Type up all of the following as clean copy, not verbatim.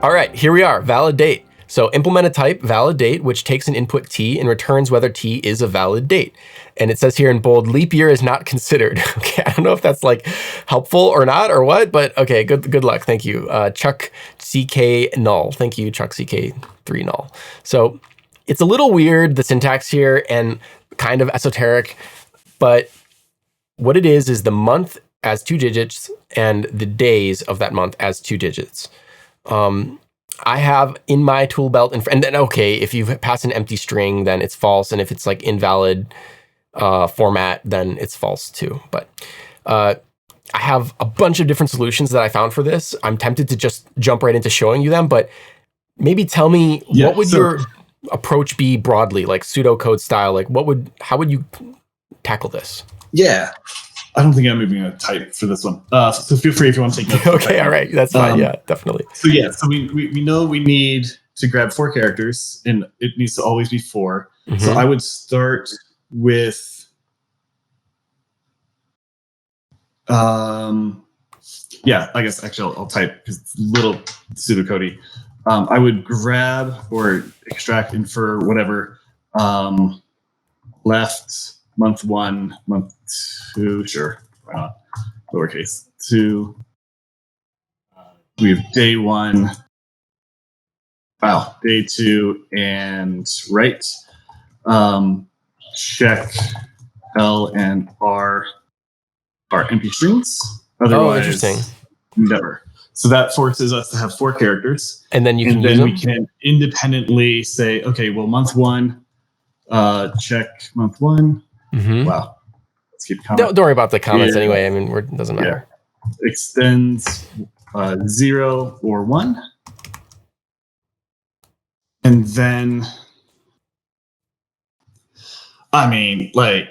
All right, here we are, valid date. So implement a type, valid date, which takes an input t and returns whether t is a valid date. And it says here in bold, leap year is not considered. Okay, I don't know if that's like helpful or not or what, but okay, good luck. Thank you. Chuck CK null. Thank you, Chuck CK3 null. So it's a little weird, the syntax here, and kind of esoteric, but what it is the month as 2 digits and the days of that month as 2 digits. I have in my tool belt, and then, okay, if you pass an empty string, then it's false. And if it's like invalid format, then it's false too. But I have a bunch of different solutions that I found for this. I'm tempted to just jump right into showing you them, but maybe tell me, what would your approach be broadly, like pseudocode style? Like how would you tackle this? Yeah. I don't think I'm moving a type for this one. So feel free if you want to take notes. Okay, all right. That's fine. Yeah, definitely. So we know we need to grab 4 characters, and it needs to always be 4. Mm-hmm. So I would start with, I guess actually I'll type because it's a little pseudocodey. I would grab or extract, infer, whatever, left, month 1, month 2, sure, why not? Lowercase 2. We have day 1, day 2, and right. Check L and R are empty strings. Otherwise, interesting. Never. So that forces us to have 4 characters, and then we can independently say, okay, well, month 1, check month 1. Mm-hmm. Wow. Let's keep commenting. Don't worry about the comments anyway. I mean, it doesn't matter. Yeah. Extends 0 or 1. And then, I mean, like,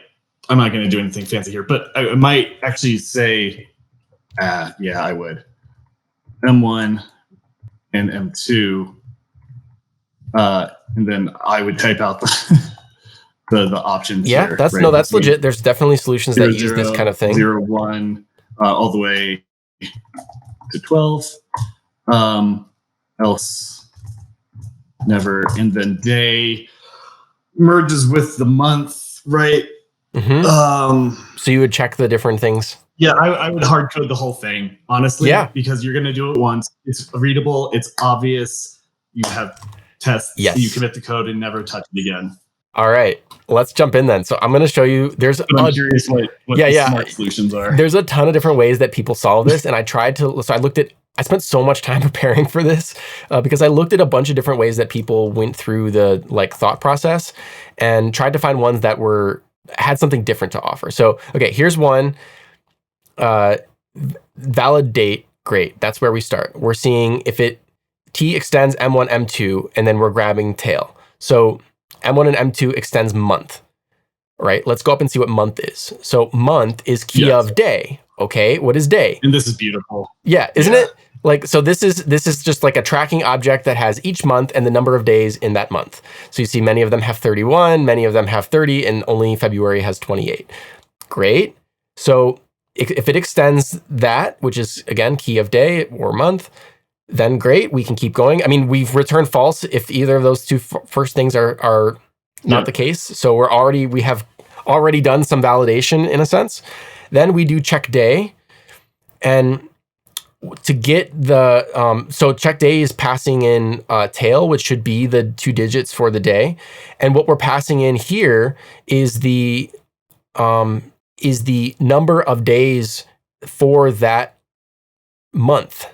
I'm not going to do anything fancy here, but I might actually say, I would. M1 and M2. And then I would type out the options. Yeah, here, that's right? That's legit. There's definitely solutions 0, that use this kind of thing. 0, 1, all the way to 12. Else never. And then day merges with the month, right? Mm-hmm. So you would check the different things. Yeah, I would hard code the whole thing, honestly. Yeah, because you're going to do it once. It's readable. It's obvious. You have tests. Yes. You commit the code and never touch it again. All right, let's jump in then. So I'm going to show you. I'm curious what the smart solutions are. There's a ton of different ways that people solve this, and I spent so much time preparing for this because I looked at a bunch of different ways that people went through the thought process and tried to find ones that had something different to offer. So okay, here's one. Valid date, great. That's where we start. We're seeing if T extends M1, M2, and then we're grabbing tail. So M1 and M2 extends month, right? Let's go up and see what month is. So month is key of day. Okay, what is day? And this is beautiful. Yeah, isn't it? So this is just like a tracking object that has each month and the number of days in that month. So you see many of them have 31, many of them have 30, and only February has 28. Great. So if it extends that, which is, again, key of day or month, then great, we can keep going. I mean, we've returned false if either of those two first things are not the case. So we have already done some validation in a sense. Then we do check day. And to get so check day is passing in tail, which should be the 2 digits for the day. And what we're passing in here is the number of days for that month,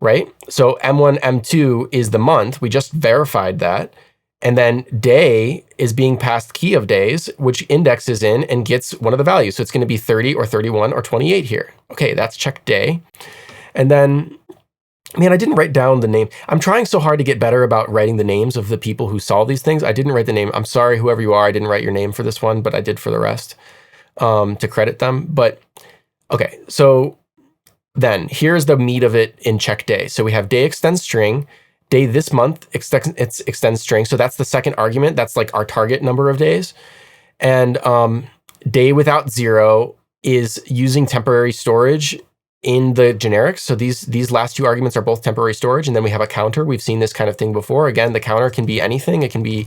right? So M1, M2 is the month. We just verified that. And then day is being passed key of days, which indexes in and gets one of the values. So it's going to be 30 or 31 or 28 here. Okay, that's check day. And then, man, I didn't write down the name. I'm trying so hard to get better about writing the names of the people who solve these things. I didn't write the name. I'm sorry, whoever you are, I didn't write your name for this one, but I did for the rest to credit them. But okay, so then here's the meat of it in check day. So we have day extends string. Day this month extends string. So that's the second argument. That's like our target number of days. And day without 0 is using temporary storage in the generics. So these last two arguments are both temporary storage, and then we have a counter. We've seen this kind of thing before. Again, the counter can be anything. It can be,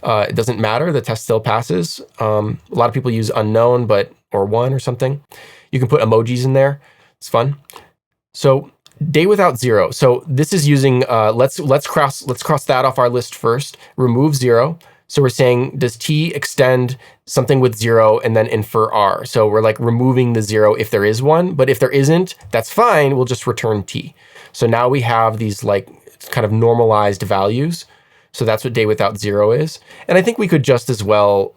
it doesn't matter. The test still passes. A lot of people use unknown, or 1 or something. You can put emojis in there. It's fun. So day without 0. So this is using, let's cross that off our list first. Remove 0. So we're saying, does T extend something with 0 and then infer R? So we're like removing the 0 if there is one, but if there isn't, that's fine. We'll just return T. So now we have these like kind of normalized values. So that's what day without 0 is. And I think we could just as well,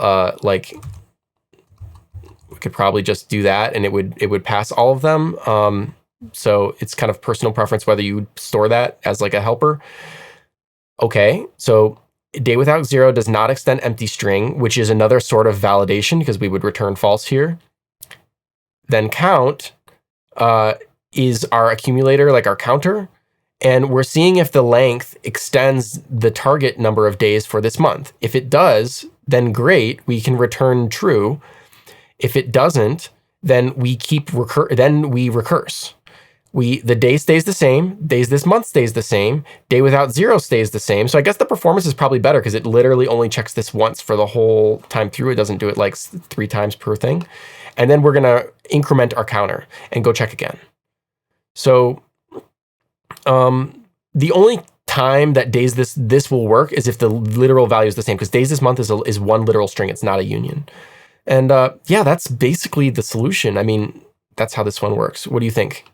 we could probably just do that and it would pass all of them. So it's kind of personal preference whether you would store that as like a helper. Okay, so day without 0 does not extend empty string, which is another sort of validation because we would return false here. Then count is our accumulator, like our counter. And we're seeing if the length extends the target number of days for this month. If it does, then great, we can return true. If it doesn't, then we recurse. The day stays the same, days this month stays the same, day without 0 stays the same. So I guess the performance is probably better because it literally only checks this once for the whole time through. It doesn't do it like 3 times per thing. And then we're gonna increment our counter and go check again. So the only time that days this will work is if the literal value is the same, because days this month is one literal string. It's not a union. And yeah, that's basically the solution. I mean, that's how this one works. What do you think?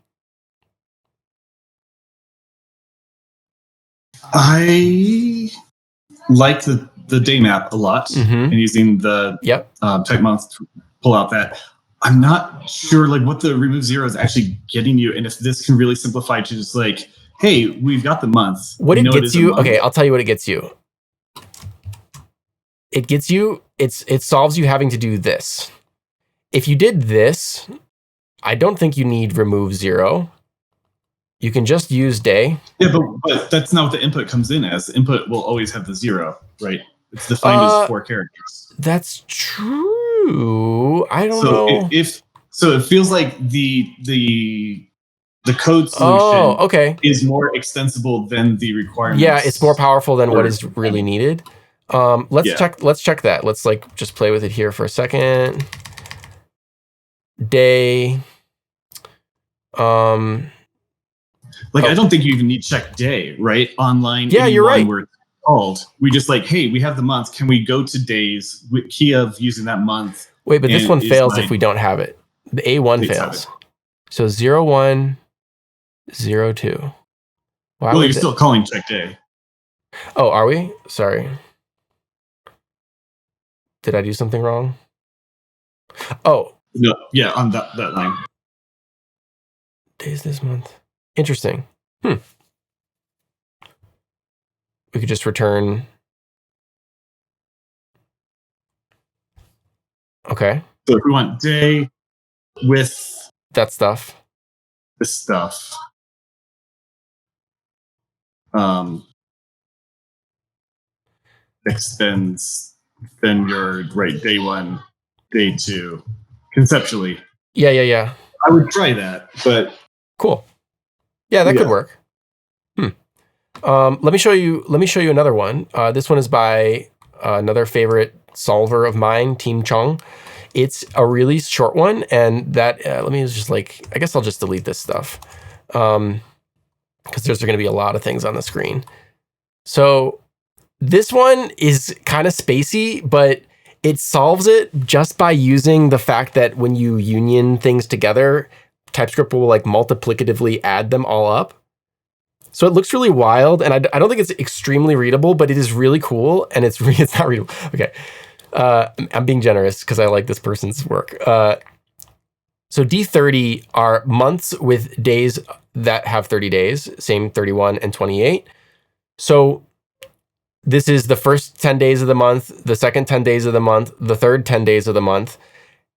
I like the day map a lot, and using the type month to pull out that. I'm not sure like what the remove 0 is actually getting you, and if this can really simplify to just like, hey, we've got the month. What it gets you? Okay, I'll tell you what it gets you. It gets you. It solves you having to do this. If you did this, I don't think you need remove 0. You can just use day. Yeah, but that's not what the input comes in as. The input will always have the 0, right? It's defined as 4 characters. That's true. I don't know. So it feels like the code solution is more extensible than the requirements. Yeah, it's more powerful than what is really needed. Let's check that. Let's like just play with it here for a second. Day. I don't think you even need check day, right? Online. Yeah, you're right. Where it's called. We just like, hey, we have the month. Can we go to days with key of using that month? Wait, but this one fails if we don't have it. The A1 fails. So 0, 1, 0, 2. Well, you're still calling check day. Oh, are we? Sorry. Did I do something wrong? Oh. No, yeah, on that line. Days this month. Interesting. We could just return. Okay. So if we want day with that stuff, this stuff, extends, then you're right. Day 1, day 2, conceptually. Yeah. I would try that, but cool. Yeah, that could work. Let me show you another one. This one is by another favorite solver of mine, Team Chung. It's a really short one, and that let me just like, I guess I'll just delete this stuff because there's going to be a lot of things on the screen. So this one is kind of spacey, but it solves it just by using the fact that when you union things together, TypeScript will like multiplicatively add them all up. So it looks really wild, and I don't think it's extremely readable, but it is really cool, and it's not readable. Okay, I'm being generous because I like this person's work. So D30 are months with days that have 30 days, same 31 and 28. So this is the first 10 days of the month, the second 10 days of the month, the third 10 days of the month,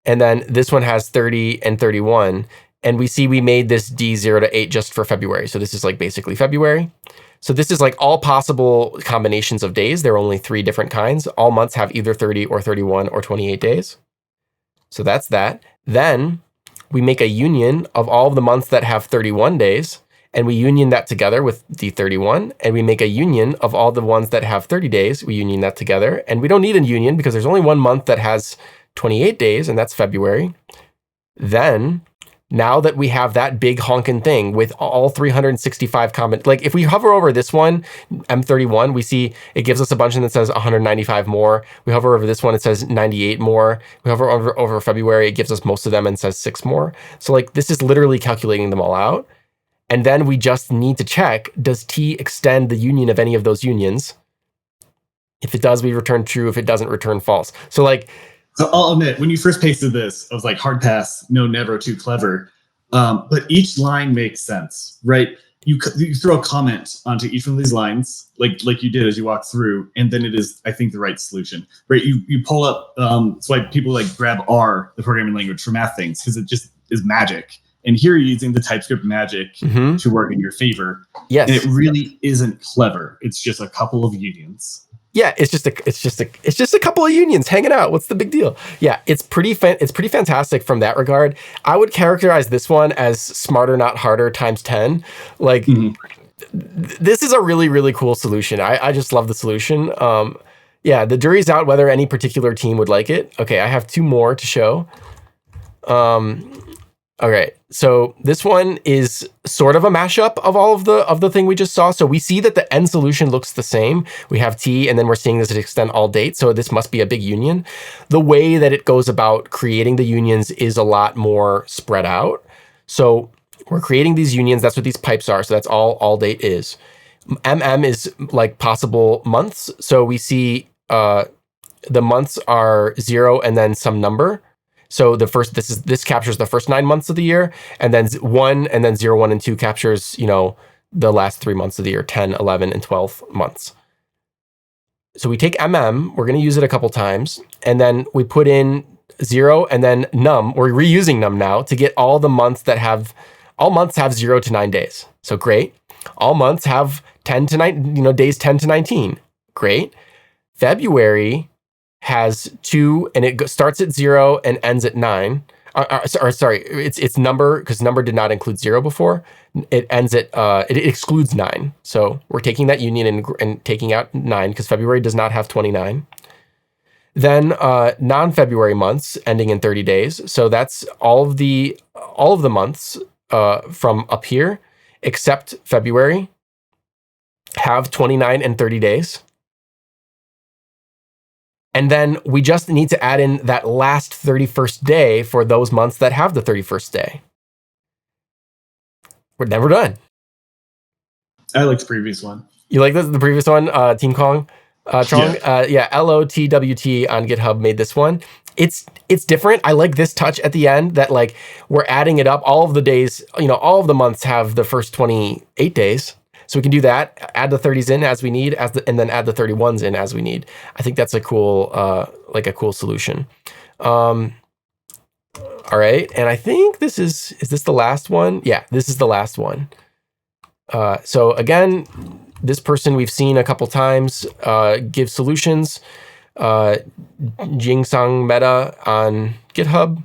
and then this one has 30 and 31. And we see we made this D0 to 8 just for February. So this is like basically February. So this is like all possible combinations of days. There are only 3 different kinds. All months have either 30 or 31 or 28 days. So that's that. Then we make a union of all of the months that have 31 days, and we union that together with D31, and we make a union of all the ones that have 30 days, we union that together, and we don't need a union because there's only one month that has 28 days, and that's February. Then, now that we have that big honkin' thing with all 365 comment, like if we hover over this one, M31, we see it gives us a bunch and it says 195 more. We hover over this one, it says 98 more. We hover over February, it gives us most of them and says 6 more. So like this is literally calculating them all out. And then we just need to check, does T extend the union of any of those unions? If it does, we return true. If it doesn't, return false. So like, so I'll admit, when you first pasted this, I was like, hard pass, no, never, too clever. But each line makes sense, right? You throw a comment onto each one of these lines, like you did as you walk through, and then it is, I think, the right solution, right? You pull up, it's why people like grab R, the programming language, for math things, because it just is magic. And here you're using the TypeScript magic to work in your favor. Yes. And it really isn't clever. It's just a couple of unions. Yeah, it's just a couple of unions hanging out. What's the big deal? Yeah, it's pretty fantastic from that regard. I would characterize this one as smarter, not harder times 10. Like this is a really, really cool solution. I just love the solution. Yeah, the jury's out whether any particular team would like it. Okay, I have 2 more to show. Okay, so this one is sort of a mashup of all of the thing we just saw. So we see that the end solution looks the same. We have T, and then we're seeing this extend all date. So this must be a big union. The way that it goes about creating the unions is a lot more spread out. So we're creating these unions. That's what these pipes are. So that's all date is. MM is like possible months. So we see the months are 0 and then some number. So this captures the first 9 months of the year, and then 1 and then 0, 1, and 2 captures, the last 3 months of the year, 10, 11, and 12 months. So we take MM, we're going to use it a couple times, and then we put in 0 and then num. We're reusing num now to get all the months all months have 0 to 9 days. So great. All months have 10 to 9, days 10 to 19. Great. February has 2, and it starts at 0 and ends at 9. Sorry, it's number, because number did not include 0 before. It ends at, it excludes 9. So we're taking that union and taking out 9, because February does not have 29. Then non-February months ending in 30 days. So that's all of the months from up here, except February, have 29 and 30 days. And then we just need to add in that last 31st day for those months that have the 31st day. We're never done. I like the previous one. You like the previous one, Team Kong? Trong? Yeah, LOTWT on GitHub made this one. It's different. I like this touch at the end that like we're adding it up. All of the days, all of the months have the first 28 days. So we can do that, add the 30s in as we need, and then add the 31s in as we need. I think that's a cool solution. All right, and I think is this the last one? Yeah, this is the last one. So again, this person we've seen a couple times give solutions. Jingsang Meta on GitHub.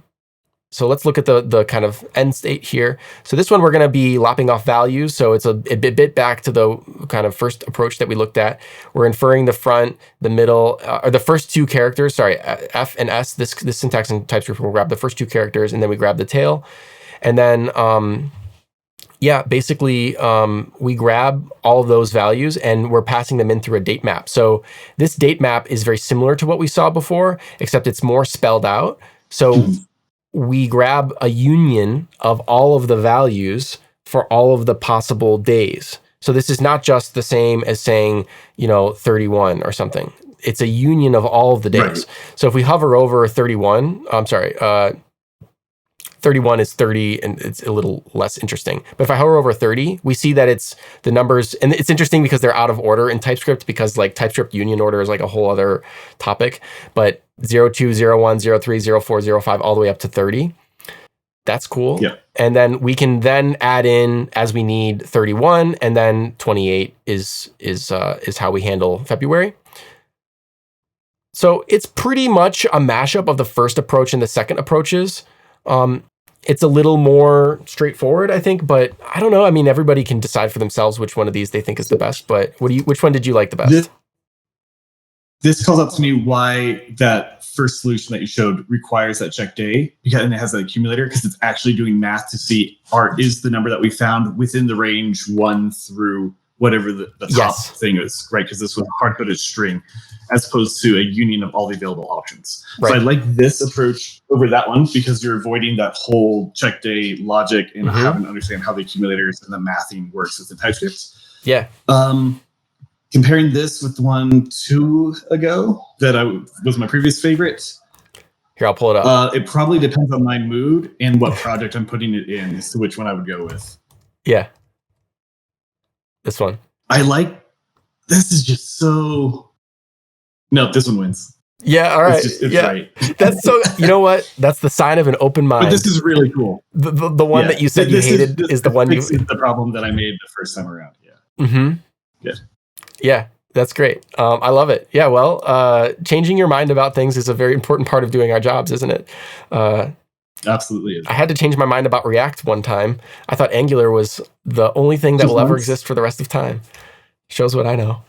So let's look at the kind of end state here. So this one, we're going to be lopping off values. So it's a bit back to the kind of first approach that we looked at. We're inferring the front, the middle, or the first 2 characters, sorry, F and S. This syntax in TypeScript will grab the first 2 characters, and then we grab the tail. And then, basically, we grab all of those values, and we're passing them in through a date map. So this date map is very similar to what we saw before, except it's more spelled out. So we grab a union of all of the values for all of the possible days. So this is not just the same as saying, 31 or something. It's a union of all of the days. Right. So if we hover over 31, 31 is 30, and it's a little less interesting. But if I hover over 30, we see that it's the numbers, and it's interesting because they're out of order in TypeScript, because like TypeScript union order is like a whole other topic. But 02, 01, 03, 04, 05, all the way up to 30. That's cool. Yeah. And then we can then add in as we need 31, and then 28 is how we handle February. So it's pretty much a mashup of the first approach and the second approaches. it's a little more straightforward, I think, but I don't know. I mean, everybody can decide for themselves which one of these they think is the best, but which one did you like the best? This calls out to me why that first solution that you showed requires that check day, and it has an accumulator, because it's actually doing math to see is the number that we found within the range 1 through whatever the top thing is, right? Because this was a hard-coded string as opposed to a union of all the available options. Right. So I like this approach over that one because you're avoiding that whole check day logic and having to understand how the accumulators and the mathing works within TypeScript. Yeah. Comparing this with the one 2 ago that was my previous favorite. Here, I'll pull it up. It probably depends on my mood and what project I'm putting it in as to which one I would go with. Yeah. This one. This is just so... No, this one wins. Yeah, all right. It's right. That's so... You know what? That's the sign of an open mind. But this is really cool. The one that you said you hated is the one you... This is the problem that I made the first time around, yeah. Mm-hmm. Good. Yeah, that's great. I love it. Yeah, well, changing your mind about things is a very important part of doing our jobs, isn't it? Absolutely is. I had to change my mind about React one time. I thought Angular was the only thing that will ever exist for the rest of time. Shows what I know.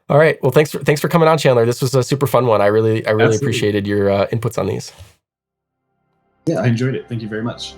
All right. Well, thanks for coming on, Chandler. This was a super fun one. I really appreciated your inputs on these. Yeah, I enjoyed it. Thank you very much.